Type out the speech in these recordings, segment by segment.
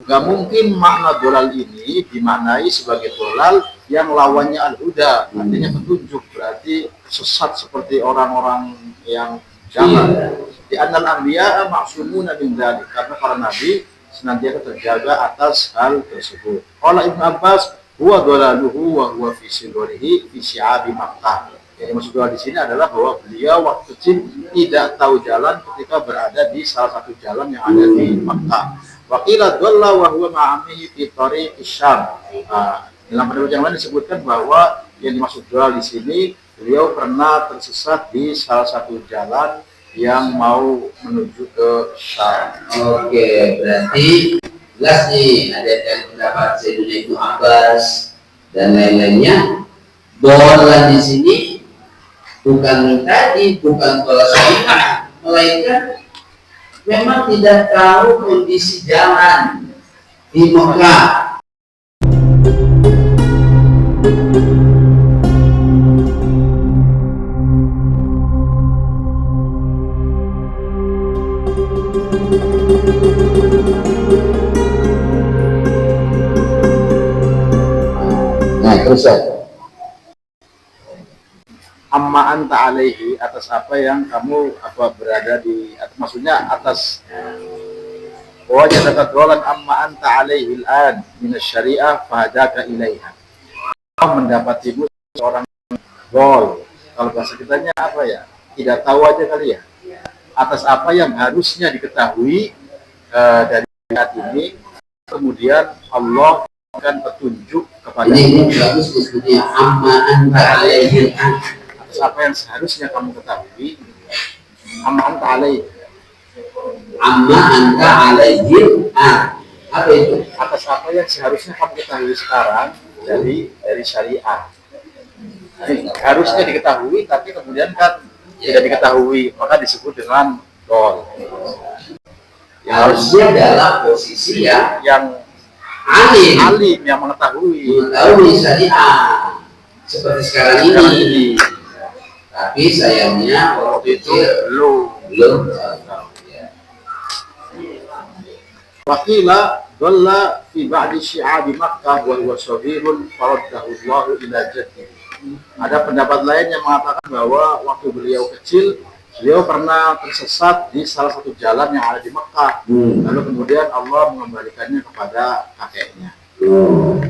Gak mungkin makna dolal ini dimaknai sebagai dolal yang lawannya al-huda, artinya petunjuk, berarti sesat seperti orang-orang yang jahat. Di annal anbiya ma'sumuna min dzalik, karena para nabi senantiasa terjaga atas hal tersebut. Qala Ibnu Abbas, huwa dolaluhu wa huwa fi sirrihi fi syi'abi Makkah. Yang maksud dolal di sini adalah bahwa beliau waktu kecil tidak tahu jalan ketika berada di salah satu jalan yang ada di Makkah. Wakilah dolla wa huwa ma'amihi fi tariqis Syam. Dalam riwayat yang lain disebutkan bahwa yang dimaksud dolal di sini beliau pernah tersesat di salah satu jalan yang mau menuju ke Syam. Oke, berarti jelas nih ada yang pendapat Sayyidina Ibnu Abbas dan lain-lainnya. Dolal di sini bukan tadi, bukan dolal syariah, melainkan memang tidak tahu kondisi jalan di Mekah. Nah, terus Amma anta alaihi, atas apa yang kamu berada di, maksudnya atas wajah dolan amma anta alaihi al-an min syariah fahadaka ilaiha. Kau mendapatimu seorang dol, kalau bahasa kitanya apa ya, tidak tahu aja kali ya, atas apa yang harusnya diketahui dari ayat ini, kemudian Allah akan petunjuk kepada ini bagus disebutnya amma anta alaihi al-an, apa yang seharusnya kamu ketahui. Amma anta alaihi, amma anta alaihi apa itu? atas apa yang seharusnya kamu ketahui sekarang dari syariah. Harusnya diketahui tapi kemudian kan tidak diketahui, maka disebut dengan dol. Harusnya dalam posisi yang alim yang mengetahui syariah seperti sekarang ini. Tapi sayangnya waktu itu belum tahu. Wakila dhalla fi ba'di syi'abi Makkah wa huwa saghirun faraddahu Allah ila jaddihi. Ada pendapat lain yang mengatakan bahwa waktu beliau kecil, beliau pernah tersesat di salah satu jalan yang ada di Makkah. Lalu kemudian Allah mengembalikannya kepada kakeknya.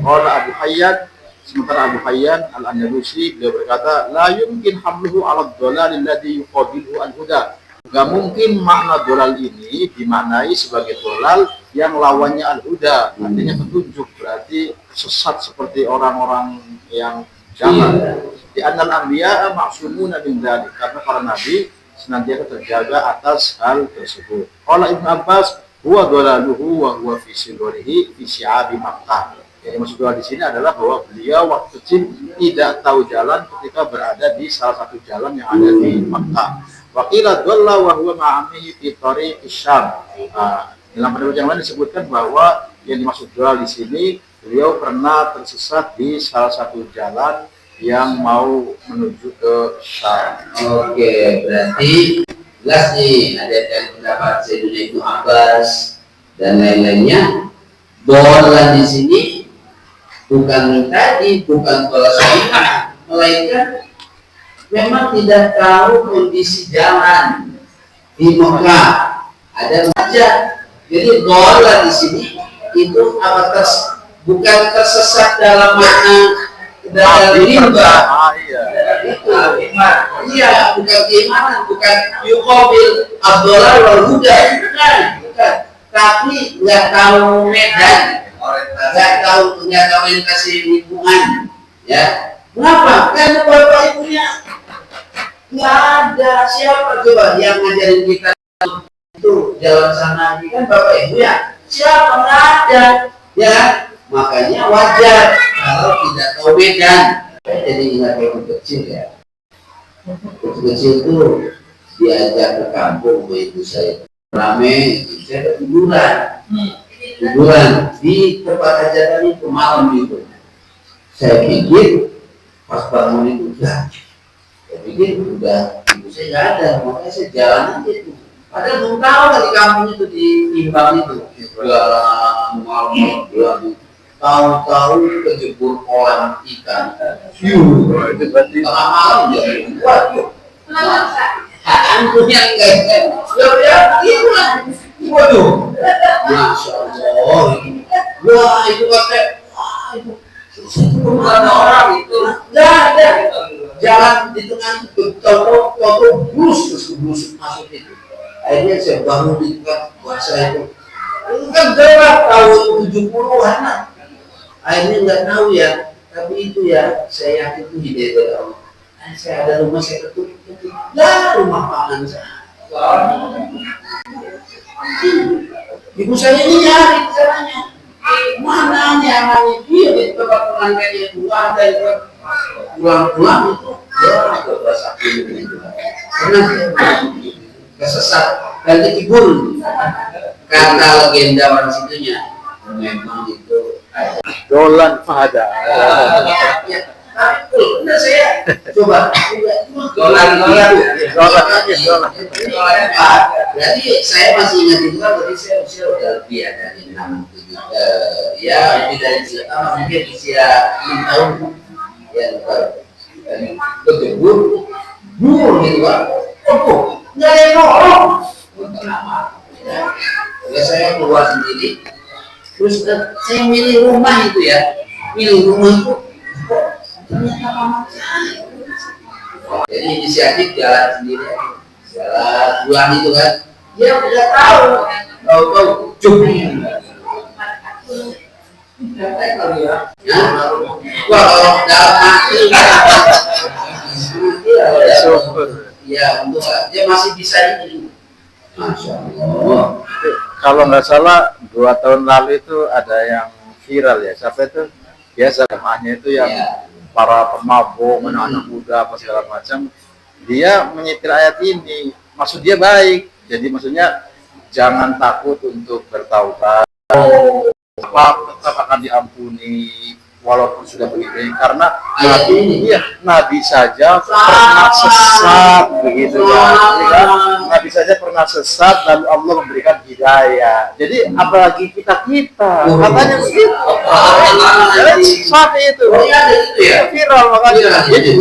Qala Abu Hayyan, sementara Abu Hayyan al-Andalusi, beliau berkata, la yumkin hamluhu ala dhalal alladhi yuqabiluhu al-huda. Gak mungkin makna dolal ini dimaknai sebagai dolal yang lawannya al-huda, artinya petunjuk, berarti sesat seperti orang-orang yang jahat. Di annal anbiya ma'sumuna min dzalik, karena para nabi senantiasa terjaga atas hal tersebut. Qala Ibnu Abbas, huwa dolaluhu wa huwa fi sirrihi fi syi'abi Makkah. Yang maksud dolal di sini adalah bahwa beliau waktu kecil tidak tahu jalan ketika berada di salah satu jalan yang ada di Makkah. Wakilah dolla wa huwa ma'amihi fi tariqis Syam. Dalam riwayat yang lain disebutkan bahwa yang dimaksud dolal di sini beliau pernah tersesat di salah satu jalan yang mau menuju ke Syam. Oke, berarti jelas nih ada yang pendapat Sayyidina Ibnu Abbas dan lain-lainnya. Dolal di sini bukan tadi, bukan dolal syariah, melainkan memang tidak tahu kondisi jalan di Mekah. Ada saja. Jadi dolal di sini itu bukan tersesat dalam makna dalam rimba. Itu iya, bukan keimanan, bukan yuqabil ad-dhalal wal huda, bukan. Tapi nggak tahu medan, nggak tahu orientasi lingkungan, ya. Kenapa? Karena bapak ibunya nggak ada. Siapa coba yang ngajarin kita itu jalan sana? Ini kan bapak ibu ya. Siapa? Nggak ada, ya. Makanya wajar kalau tidak tahu medan. Jadi ingat waktu kecil ya. Waktu kecil itu diajak ke kampung sama ibu saya. Rame, saya kuburan di tempat hajatan itu malam itu. Saya pikir pas bangun itu udah, saya pikir udah ibu saya nggak ada, makanya saya jalan aja itu. Padahal belum tahu di kampung itu di Timbang itu. malam tahu-tahu kejebur kolam ikan. Itu berarti Tengah malam dia, waduh. Aku yang enggak, ya itu lah. Waduh, masya Allah. Wah itu pakai, wah itu bukan orang itu, nggak ada. Jalan di tengah toko terus masuk itu. Akhirnya saya bangun di tempat puasa itu. Itu kan gelap tahun 70-an. Akhirnya nggak tahu ya, tapi itu ya saya yakin itu hidayah dari Allah. Saya ada rumah saya ketuk, ya rumah pangan saya. Ibu saya ini nyari caranya, mana nyamannya dia di tempat pengantinnya itu ada itu pulang itu, ya itu rasa itu. Karena kesesat dan kecibur kata legenda orang situnya memang itu dolan fahada. Nah saya coba dolan. Berarti saya masih ingat itu kan, berarti saya usia udah lebih ya dari 6 ya lebih dari mungkin usia 6 tahun ya betul gitu kan. Nggak ada yang nolong. Ya saya keluar sendiri, terus saya milih rumah itu ternyata paman saya. Jadi inisiatif jalan sendiri, jalan pulang itu kan, dia udah tahu cukup. Wah kalau dalam hati, ya untuk dia masih bisa ini. Masya Allah. Kalau nggak salah 2 tahun lalu itu ada yang viral ya, siapa itu biasa jamaahnya itu yang para pemabuk, anak-anak muda apa segala macam, dia menyetir ayat ini, maksud dia baik, jadi maksudnya jangan takut untuk bertaubat, tetap akan diampuni walaupun sudah begitu, karena Nabi saja pernah sesat begitu kan, Nabi saja pernah sesat lalu Allah memberikan hidayah, jadi apalagi kita katanya begitu, seperti itu, viral makanya. Jadi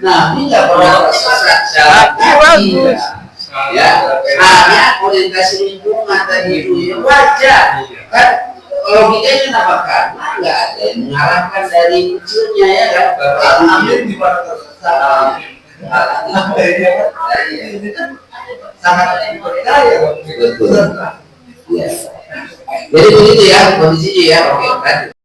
Nabi nggak pernah sesat ya, hanya orientasi lingkungan tadi itu wajar kan. Logikanya kenapa? Karena nggak ada yang mengarahkan dari kecilnya ya kan. Ambil di mana tersesat. Sangat percaya. Betul. Jadi begitu ya kondisinya ya. Oke, lanjut.